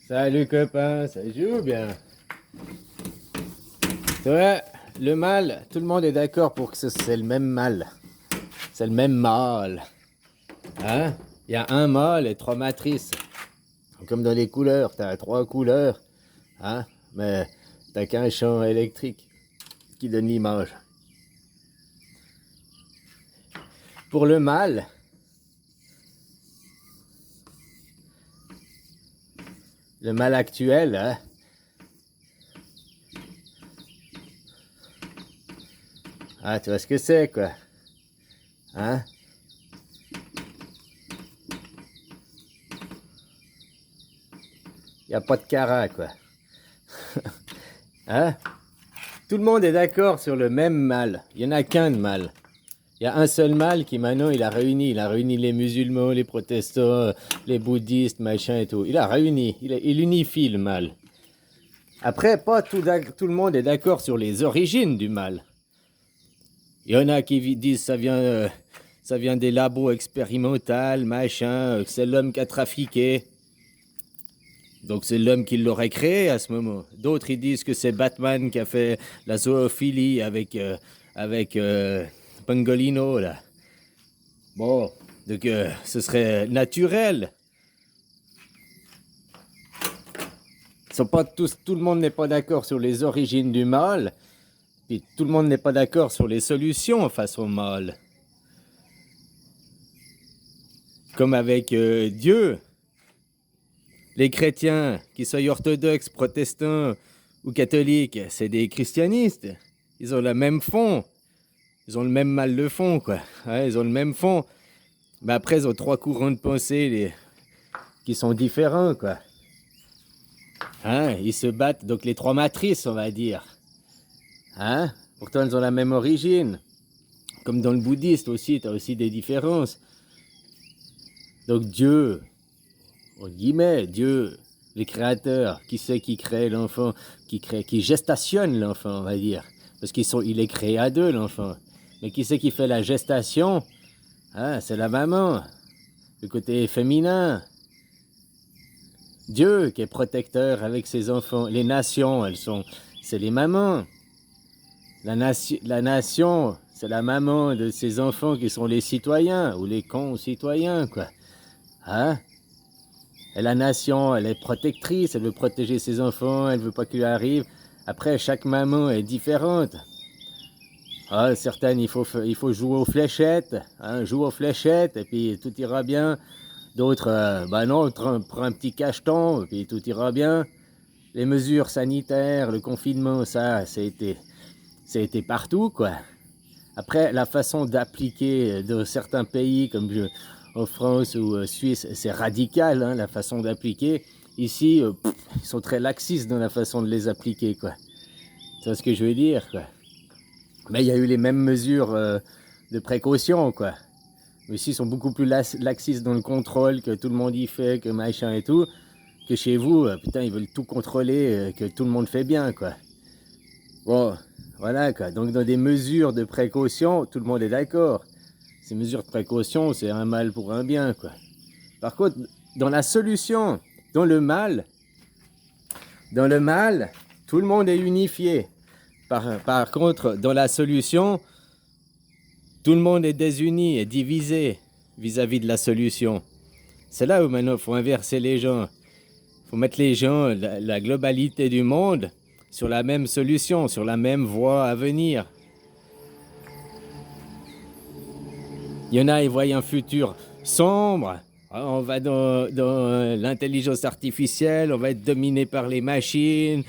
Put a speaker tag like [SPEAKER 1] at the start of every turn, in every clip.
[SPEAKER 1] Salut copain, ça joue bien. Ouais, le mal, tout le monde est d'accord pour que c'est le même mal. C'est le même mal. Hein? Il y a un mâle et trois matrices. Comme dans les couleurs, t'as trois couleurs. Hein? Mais t'as qu'un champ électrique qui donne l'image. Pour le mal actuel, hein? Ah, tu vois ce que c'est, quoi. Hein? Il n'y a pas de cara, quoi. Hein? Tout le monde est d'accord sur le même mal. Il n'y en a qu'un de mal. Il y a un seul mal qui maintenant il a réuni les musulmans, les protestants, les bouddhistes, machin et tout. Il a réuni, il unifie le mal. Après, pas tout le monde est d'accord sur les origines du mal. Il y en a qui disent ça vient des labos expérimentaux, machin, que c'est l'homme qui a trafiqué. Donc c'est l'homme qui l'aurait créé à ce moment. D'autres ils disent que c'est Batman qui a fait la zoophilie avec Pangolino là. Bon, donc ce serait naturel. Tout le monde n'est pas d'accord sur les origines du mal, puis tout le monde n'est pas d'accord sur les solutions face au mal. Comme avec Dieu. Les chrétiens, qu'ils soient orthodoxes, protestants ou catholiques, c'est des christianistes. Ils ont le même fond. Ils ont le même mal de fond, quoi. Ouais, ils ont le même fond. Mais après, ils ont trois courants de pensée qui sont différents, quoi. Hein, ils se battent, donc les trois matrices, on va dire. Hein? Pourtant, elles ont la même origine. Comme dans le bouddhiste aussi, tu as aussi des différences. Donc Dieu, en guillemets, Dieu, le créateur, qui c'est qui crée l'enfant, qui gestationne l'enfant, on va dire. Parce il est créé à deux, l'enfant. Mais qui c'est qui fait la gestation? Ah, c'est la maman, le côté féminin. Dieu qui est protecteur avec ses enfants. Les nations, c'est les mamans. La nation, c'est la maman de ses enfants qui sont les citoyens, ou les concitoyens, quoi. Hein? Et la nation, elle est protectrice, elle veut protéger ses enfants, elle veut pas qu'il lui arrive. Après, chaque maman est différente. Ah, certaines, il faut jouer aux fléchettes, hein, joue aux fléchettes, et puis tout ira bien. D'autres, bah non, prends un petit cacheton, et puis tout ira bien. Les mesures sanitaires, le confinement, ça a été partout, quoi. Après, la façon d'appliquer dans certains pays, comme en France ou Suisse, c'est radical, hein, la façon d'appliquer. Ici, ils sont très laxistes dans la façon de les appliquer, quoi. C'est ce que je veux dire, quoi. Mais il y a eu les mêmes mesures de précaution, quoi. Mais ici, ils sont beaucoup plus laxistes dans le contrôle, que tout le monde y fait, que machin et tout, que chez vous, putain, ils veulent tout contrôler, que tout le monde fait bien, quoi. Bon, voilà, quoi. Donc, dans des mesures de précaution, tout le monde est d'accord. Ces mesures de précaution, c'est un mal pour un bien, quoi. Par contre, dans la solution, dans le mal, tout le monde est unifié. Par contre, dans la solution, tout le monde est désuni et divisé vis-à-vis de la solution. C'est là où maintenant il faut inverser les gens. Il faut mettre les gens, la globalité du monde, sur la même solution, sur la même voie à venir. Il y en a, ils voient un futur sombre. On va dans l'intelligence artificielle, on va être dominé par les machines.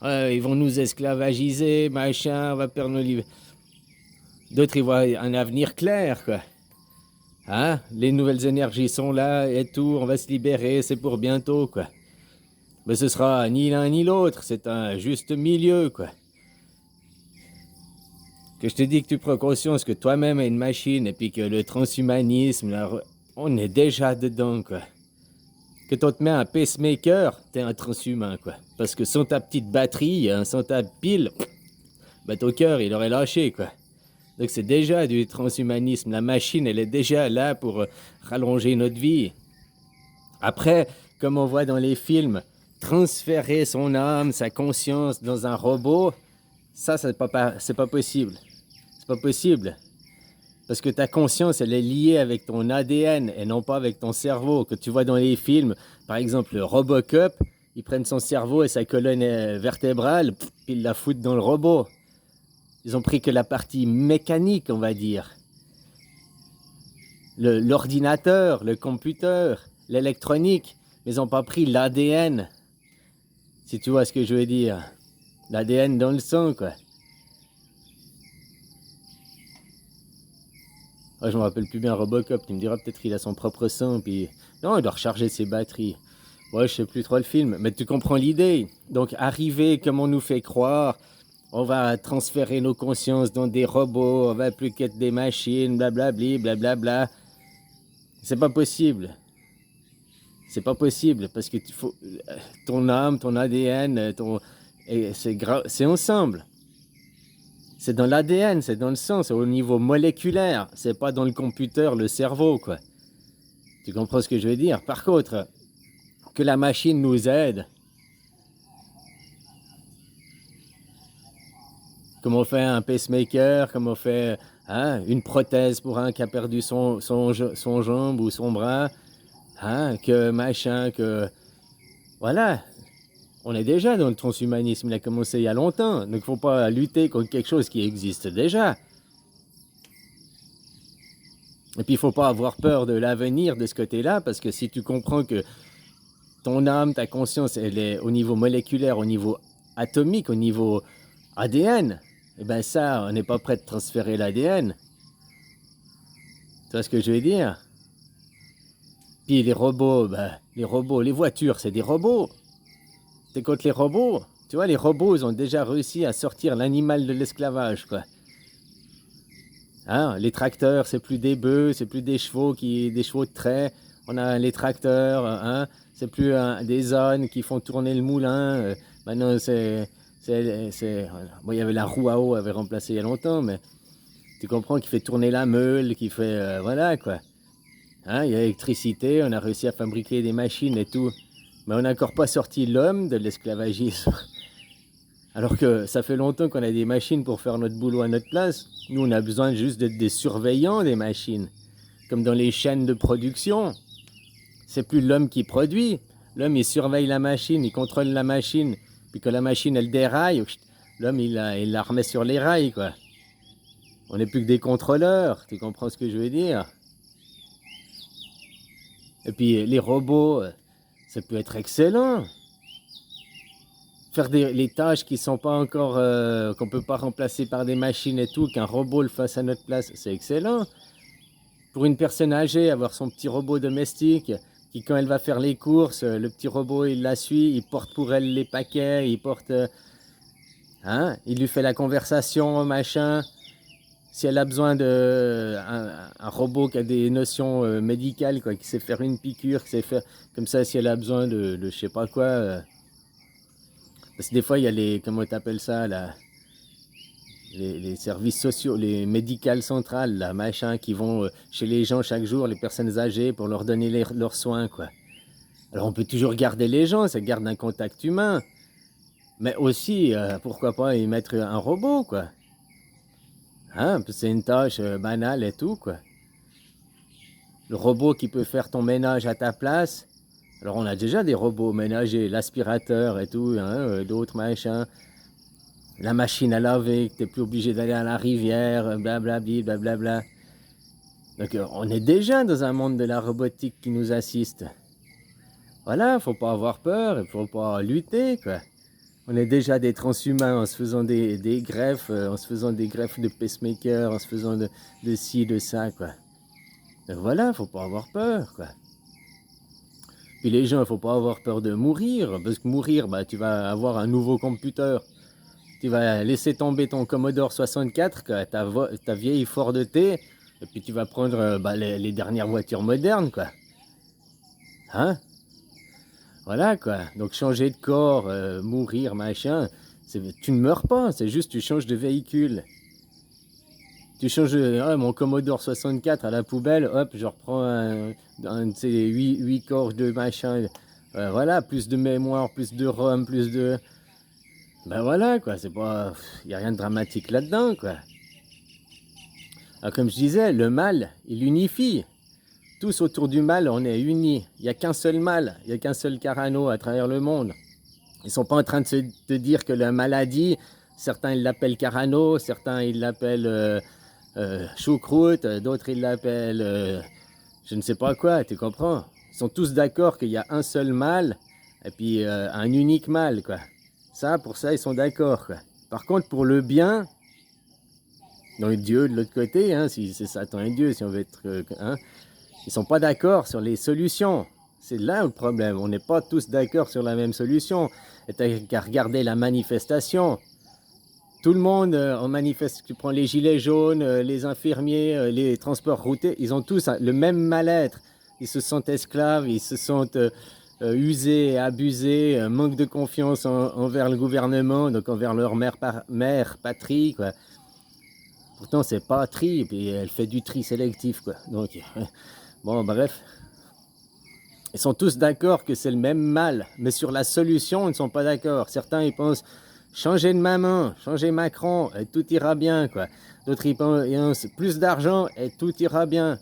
[SPEAKER 1] Ils vont nous esclavagiser, machin, on va perdre nos livres. D'autres, ils voient un avenir clair, quoi. Hein? Les nouvelles énergies sont là et tout, on va se libérer, c'est pour bientôt, quoi. Mais ce sera ni l'un ni l'autre, c'est un juste milieu, quoi. Que je te dis que tu prends conscience que toi-même est une machine et puis que le transhumanisme, on est déjà dedans, quoi. Que tu te mets un pacemaker, t'es un transhumain, quoi. Parce que sans ta petite batterie, sans ta pile, bah ton cœur, il aurait lâché, quoi. Donc c'est déjà du transhumanisme. La machine, elle est déjà là pour rallonger notre vie. Après, comme on voit dans les films, transférer son âme, sa conscience dans un robot, ça, c'est pas possible. C'est pas possible. Parce que ta conscience, elle est liée avec ton ADN et non pas avec ton cerveau. Que tu vois dans les films, par exemple, Robocop, ils prennent son cerveau et sa colonne vertébrale, ils la foutent dans le robot. Ils ont pris que la partie mécanique, on va dire. L'ordinateur, le computer, l'électronique, mais ils n'ont pas pris l'ADN. Si tu vois ce que je veux dire. L'ADN dans le sang, quoi. Oh, je me rappelle plus bien Robocop, tu me diras peut-être qu'il a son propre sang, puis... Non, il doit recharger ses batteries. Ouais, je sais plus trop le film, mais tu comprends l'idée. Donc, arriver comme on nous fait croire, on va transférer nos consciences dans des robots, on va plus qu'être des machines, blablabli, blablabla. C'est pas possible. C'est pas possible, parce que ton âme, ton ADN, c'est ensemble. C'est dans l'ADN, c'est dans le sang, c'est au niveau moléculaire. C'est pas dans le computer, le cerveau, quoi. Tu comprends ce que je veux dire? Par contre, que la machine nous aide, comme on fait un pacemaker, comme on fait une prothèse pour un qui a perdu son jambe ou son bras, que machin, que... Voilà, on est déjà dans le transhumanisme, il a commencé il y a longtemps, donc il ne faut pas lutter contre quelque chose qui existe déjà. Et puis il ne faut pas avoir peur de l'avenir de ce côté-là, parce que si tu comprends que ton âme, ta conscience, elle est au niveau moléculaire, au niveau atomique, au niveau ADN, eh bien ça, on n'est pas prêt de transférer l'ADN. Tu vois ce que je veux dire? Puis les robots, les voitures, c'est des robots. T'es contre les robots? Tu vois, les robots, ils ont déjà réussi à sortir l'animal de l'esclavage, quoi. Les tracteurs, c'est plus des bœufs, c'est plus des chevaux de trait. On a les tracteurs, c'est plus des ânes qui font tourner le moulin. Maintenant, bon, il y avait la roue à eau, avait remplacé il y a longtemps, mais tu comprends qu'il fait tourner la meule, qui fait, voilà, quoi. Il y a l'électricité, on a réussi à fabriquer des machines et tout. Mais on n'a encore pas sorti l'homme de l'esclavagisme. Alors que ça fait longtemps qu'on a des machines pour faire notre boulot à notre place. Nous, on a besoin juste d'être des surveillants des machines. Comme dans les chaînes de production. C'est plus l'homme qui produit. L'homme, il surveille la machine, il contrôle la machine. Puis quand la machine, elle déraille, l'homme, il la remet sur les rails, quoi. On n'est plus que des contrôleurs. Tu comprends ce que je veux dire? Et puis, les robots, ça peut être excellent. Faire les tâches qui sont pas encore, qu'on peut pas remplacer par des machines et tout, qu'un robot le fasse à notre place, c'est excellent. Pour une personne âgée, avoir son petit robot domestique, qui quand elle va faire les courses, le petit robot il la suit, il porte pour elle les paquets, il porte, il lui fait la conversation, machin. Si elle a besoin de un robot qui a des notions médicales, quoi, qui sait faire une piqûre, qui sait faire comme ça, si elle a besoin de je sais pas quoi. Parce que des fois, il y a les, comment tu appelles ça, là, les services sociaux, les médicales centrales, là, machin, qui vont chez les gens chaque jour, les personnes âgées, pour leur donner leurs soins, quoi. Alors, on peut toujours garder les gens, ça garde un contact humain. Mais aussi, pourquoi pas y mettre un robot, quoi. C'est une tâche banale et tout, quoi. Le robot qui peut faire ton ménage à ta place. Alors, on a déjà des robots ménagers, l'aspirateur et tout, d'autres machins. La machine à laver, que tu n'es plus obligé d'aller à la rivière, blablabli, blablabla. Donc, on est déjà dans un monde de la robotique qui nous assiste. Voilà, faut pas avoir peur, il faut pas lutter, quoi. On est déjà des transhumains en se faisant des greffes, en se faisant des greffes de pacemaker, en se faisant de ci, de ça, quoi. Donc voilà, faut pas avoir peur, quoi. Puis les gens, il faut pas avoir peur de mourir, parce que mourir, tu vas avoir un nouveau computer. Tu vas laisser tomber ton Commodore 64, quoi, ta vieille Ford T, et puis tu vas prendre les dernières voitures modernes, quoi. Voilà, quoi. Donc changer de corps, mourir, machin, tu ne meurs pas, c'est juste tu changes de véhicule. Tu changes mon Commodore 64 à la poubelle, hop, je reprends un de ces 8 corps de machin, Voilà, plus de mémoire, plus de rhum, plus de... Ben voilà, quoi, c'est pas... Il n'y a rien de dramatique là-dedans, quoi. Alors, comme je disais, le mal, il unifie. Tous autour du mal, on est unis. Il n'y a qu'un seul mal, il n'y a qu'un seul Carano à travers le monde. Ils ne sont pas en train de dire que la maladie, certains ils l'appellent Carano, certains ils l'appellent choucroute, d'autres ils l'appellent je ne sais pas quoi, tu comprends? Ils sont tous d'accord qu'il y a un seul mal et puis un unique mal, quoi. Ça, pour ça, ils sont d'accord, quoi. Par contre, pour le bien, donc Dieu de l'autre côté, hein, si c'est Satan et Dieu, si on veut être... hein, ils ne sont pas d'accord sur les solutions. C'est là le problème. On n'est pas tous d'accord sur la même solution. Et tu n'as qu'à regarder la manifestation. Tout le monde en manifeste. Tu prends les gilets jaunes, les infirmiers, les transports routiers, ils ont tous le même mal-être. Ils se sentent esclaves, ils se sentent usés, abusés, manque de confiance envers le gouvernement, donc envers leur mère patrie, quoi. Pourtant, c'est pas tri, et puis elle fait du tri sélectif, quoi. Donc, bon, bref. Ils sont tous d'accord que c'est le même mal, mais sur la solution, ils ne sont pas d'accord. Certains, ils pensent changer de maman, changer Macron, et tout ira bien, quoi. D'autres, ils pensent plus d'argent, et tout ira bien.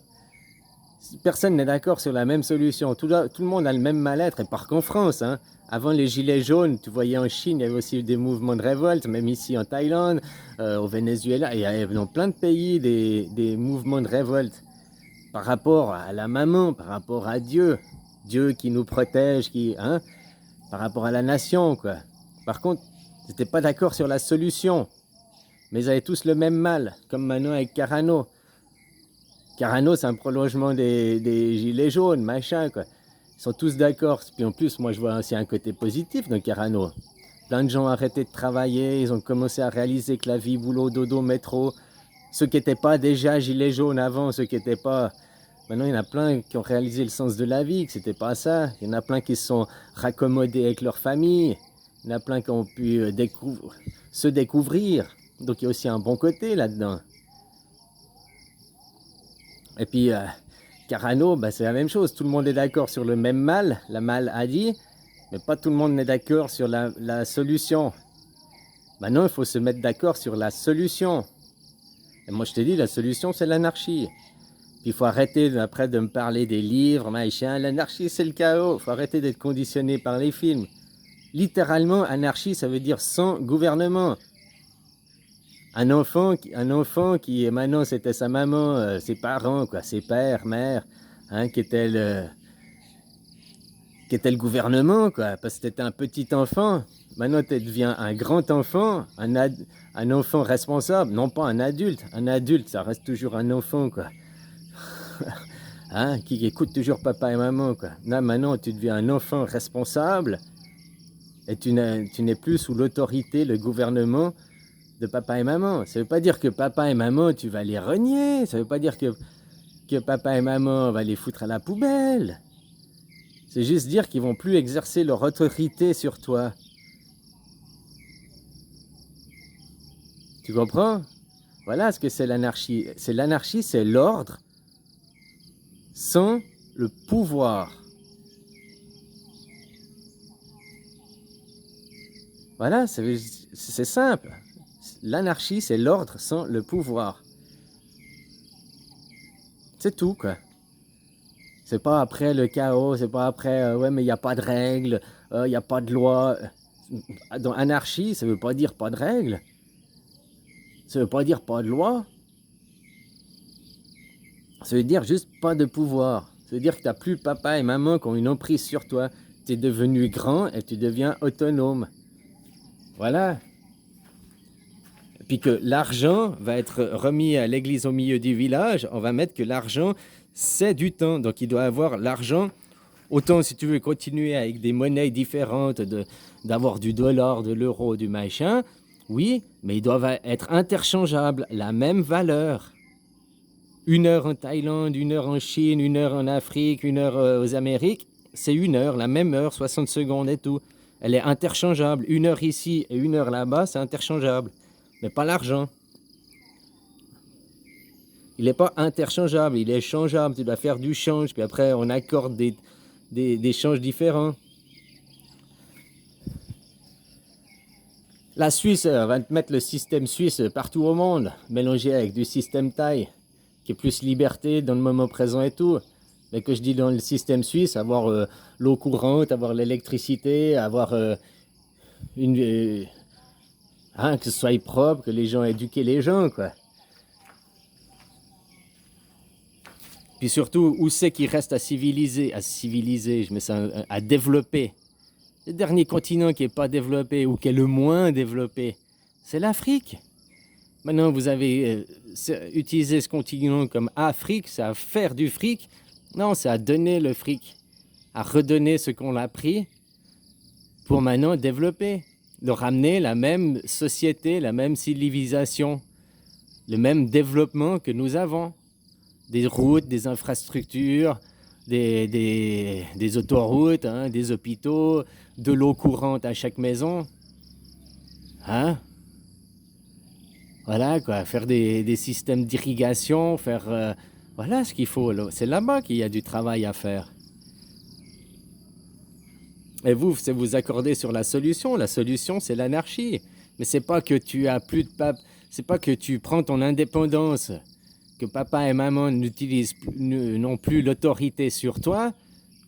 [SPEAKER 1] Personne n'est d'accord sur la même solution. Tout le monde a le même mal-être, et pas qu'en France, hein. Avant les gilets jaunes, tu voyais en Chine, il y avait aussi des mouvements de révolte, même ici en Thaïlande, au Venezuela, il y avait dans plein de pays des mouvements de révolte par rapport à la maman, par rapport à Dieu. Dieu qui nous protège, hein, par rapport à la nation, quoi. Par contre, ils n'étaient pas d'accord sur la solution, mais ils avaient tous le même mal, comme maintenant avec Carano. Carano, c'est un prolongement des gilets jaunes, machin, quoi. Ils sont tous d'accord. Puis en plus, moi, je vois aussi un côté positif dans Carano. Plein de gens ont arrêté de travailler, ils ont commencé à réaliser que la vie, boulot, dodo, métro, ceux qui n'étaient pas déjà gilets jaunes avant, ceux qui n'étaient pas... Maintenant, il y en a plein qui ont réalisé le sens de la vie, que c'était pas ça. Il y en a plein qui se sont raccommodés avec leur famille. Il y en a plein qui ont pu se découvrir. Donc, il y a aussi un bon côté là-dedans. Et puis, Carano, bah, c'est la même chose. Tout le monde est d'accord sur le même mal, la maladie, mais pas tout le monde n'est d'accord sur la solution. Maintenant, il faut se mettre d'accord sur la solution. Et moi, je te dis, la solution, c'est l'anarchie. Puis il faut arrêter après de me parler des livres, machin. L'anarchie, c'est le chaos. Il faut arrêter d'être conditionné par les films. Littéralement, anarchie, ça veut dire sans gouvernement. Un enfant qui maintenant, c'était sa maman, ses parents, quoi, ses pères, mères, hein, qui était le gouvernement, quoi. Parce que t'étais un petit enfant. Maintenant, tu deviens un grand enfant, un enfant responsable. Non pas un adulte. Un adulte, ça reste toujours un enfant, quoi. Hein, qui écoute toujours papa et maman, quoi. Là, maintenant, tu deviens un enfant responsable et tu n'es plus sous l'autorité, le gouvernement de papa et maman. Ça ne veut pas dire que papa et maman, tu vas les renier. Ça ne veut pas dire que papa et maman va les foutre à la poubelle. C'est juste dire qu'ils vont plus exercer leur autorité sur toi. Tu comprends? Voilà ce que c'est l'anarchie. L'anarchie, c'est l'ordre sans le pouvoir. Voilà, c'est simple. L'anarchie, c'est l'ordre sans le pouvoir. C'est tout, quoi. C'est pas après le chaos, c'est pas après, ouais, mais il n'y a pas de règles, il n'y a pas de loi. Dans anarchie, ça veut pas dire pas de règles. Ça veut pas dire pas de loi. Ça veut dire juste pas de pouvoir. Ça veut dire que tu n'as plus papa et maman qui ont une emprise sur toi. Tu es devenu grand et tu deviens autonome. Voilà. Et puis que l'argent va être remis à l'église au milieu du village. On va mettre que l'argent, c'est du temps. Donc il doit avoir l'argent. Autant si tu veux continuer avec des monnaies différentes, d'avoir du dollar, de l'euro, du machin, oui, mais ils doivent être interchangeables, la même valeur. 1 heure en Thaïlande, 1 heure en Chine, 1 heure en Afrique, 1 heure aux Amériques, c'est 1 heure, la même heure, 60 secondes et tout. Elle est interchangeable. 1 heure ici et 1 heure là-bas, c'est interchangeable. Mais pas l'argent. Il n'est pas interchangeable, il est changeable. Tu dois faire du change, puis après on accorde des changes différents. La Suisse, on va te mettre le système suisse partout au monde, mélangé avec du système thaï, qui est plus liberté dans le moment présent et tout. Mais que je dis dans le système suisse, avoir l'eau courante, avoir l'électricité, avoir une, que ce soit propre, que les gens éduquent les gens, quoi. Puis surtout, où c'est qu'il reste à civiliser, je mets ça à développer. Le dernier continent qui n'est pas développé ou qui est le moins développé, c'est l'Afrique. Maintenant, vous avez utilisé ce continent comme Afrique, c'est à faire du fric. Non, c'est à donner le fric, à redonner ce qu'on a pris pour maintenant développer, de ramener la même société, la même civilisation, le même développement que nous avons. Des routes, des infrastructures, des autoroutes, hein, des hôpitaux, de l'eau courante à chaque maison. Hein? Voilà, quoi, faire des systèmes d'irrigation, faire... voilà ce qu'il faut. C'est là-bas qu'il y a du travail à faire. Et vous, c'est vous accorder sur la solution. La solution, c'est l'anarchie. Mais c'est pas que tu as plus de pape, c'est pas que tu prends ton indépendance, que papa et maman n'ont plus l'autorité sur toi,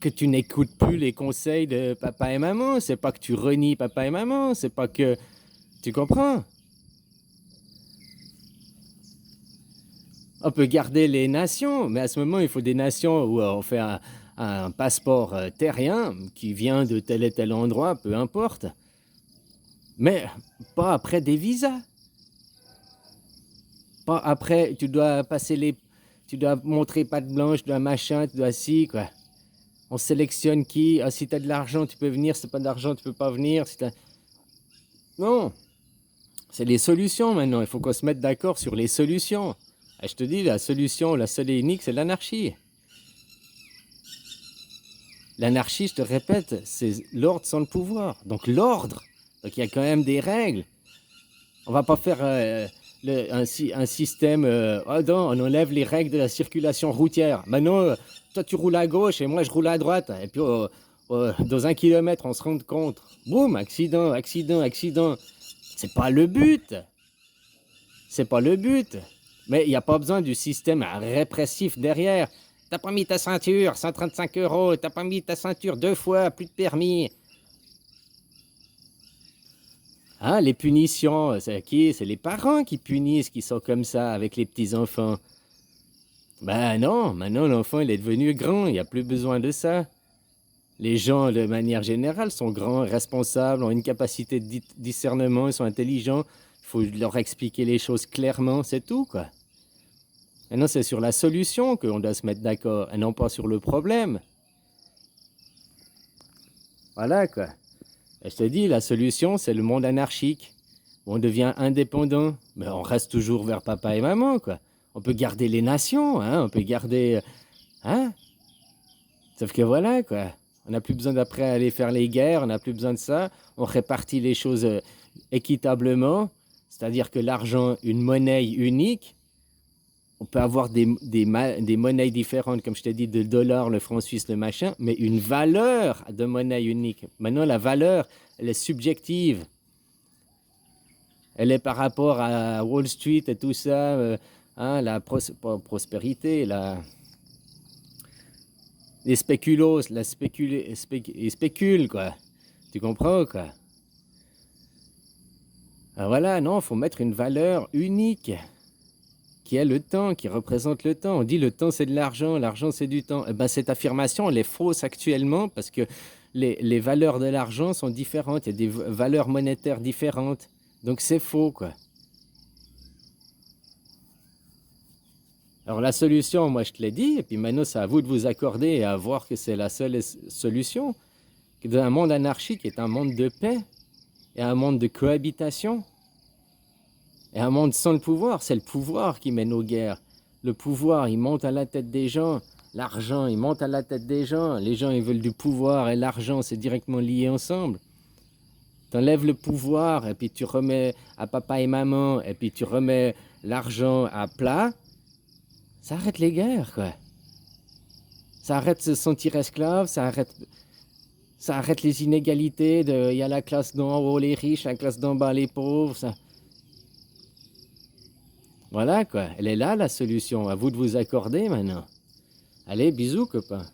[SPEAKER 1] que tu n'écoutes plus les conseils de papa et maman. C'est pas que tu renies papa et maman, c'est pas que... Tu comprends? On peut garder les nations, mais à ce moment, il faut des nations où on fait un passeport terrien qui vient de tel et tel endroit, peu importe. Mais pas après des visas. Pas après, tu dois montrer patte blanche, tu dois machin, tu dois ci, quoi. On sélectionne qui. Ah, si tu as de l'argent, tu peux venir. Si tu n'as pas d'argent, tu peux pas venir. Non. C'est les solutions maintenant. Il faut qu'on se mette d'accord sur les solutions. Et je te dis, la solution, la seule et unique, c'est l'anarchie. L'anarchie, je te répète, c'est l'ordre sans le pouvoir. Donc l'ordre, donc il y a quand même des règles. On va pas faire un système, oh non, on enlève les règles de la circulation routière. Maintenant, toi tu roules à gauche et moi je roule à droite. Et puis dans 1 kilomètre, on se rend compte. Boum, accident, accident, accident. C'est pas le but. C'est pas le but. Mais il n'y a pas besoin du système répressif derrière. T'as pas mis ta ceinture, 135 €. T'as pas mis ta ceinture 2 fois, plus de permis. Hein, les punitions, c'est qui? C'est les parents qui punissent, qui sont comme ça avec les petits-enfants. Ben non, maintenant l'enfant il est devenu grand, il n'y a plus besoin de ça. Les gens, de manière générale, sont grands, responsables, ont une capacité de discernement, ils sont intelligents. Il faut leur expliquer les choses clairement, c'est tout, quoi. Maintenant, c'est sur la solution qu'on doit se mettre d'accord, et non pas sur le problème. Voilà, quoi. Et je te dis, la solution, c'est le monde anarchique. On devient indépendant, mais on reste toujours vers papa et maman, quoi. On peut garder les nations, hein, on peut garder... Hein? Sauf que voilà, quoi. On n'a plus besoin d'après aller faire les guerres, on n'a plus besoin de ça. On répartit les choses équitablement, c'est-à-dire que l'argent, une monnaie unique, on peut avoir des monnaies différentes, comme je t'ai dit, le dollar, le franc suisse, le machin, mais une valeur de monnaie unique. Maintenant, la valeur, elle est subjective. Elle est par rapport à Wall Street et tout ça, hein, la prospérité, les spéculos, ils spéculent, quoi. Tu comprends, quoi? Alors voilà, non, il faut mettre une valeur unique, qui est le temps, qui représente le temps. On dit le temps c'est de l'argent, l'argent c'est du temps. Eh ben, cette affirmation, elle est fausse actuellement parce que les valeurs de l'argent sont différentes, il y a des valeurs monétaires différentes. Donc c'est faux, quoi. Alors la solution, moi je te l'ai dit, et puis maintenant c'est à vous de vous accorder et à voir que c'est la seule solution. Que dans un monde anarchique est un monde de paix et un monde de cohabitation. Et un monde sans le pouvoir, c'est le pouvoir qui mène aux guerres. Le pouvoir, il monte à la tête des gens. L'argent, il monte à la tête des gens. Les gens, ils veulent du pouvoir et l'argent, c'est directement lié ensemble. T'enlèves le pouvoir et puis tu remets à papa et maman et puis tu remets l'argent à plat. Ça arrête les guerres, quoi. Ça arrête de se sentir esclave, ça arrête... Ça arrête les inégalités, il y a la classe d'en haut les riches, la classe d'en bas les pauvres. Ça. Voilà quoi, elle est là la solution, à vous de vous accorder maintenant. Allez, bisous copains.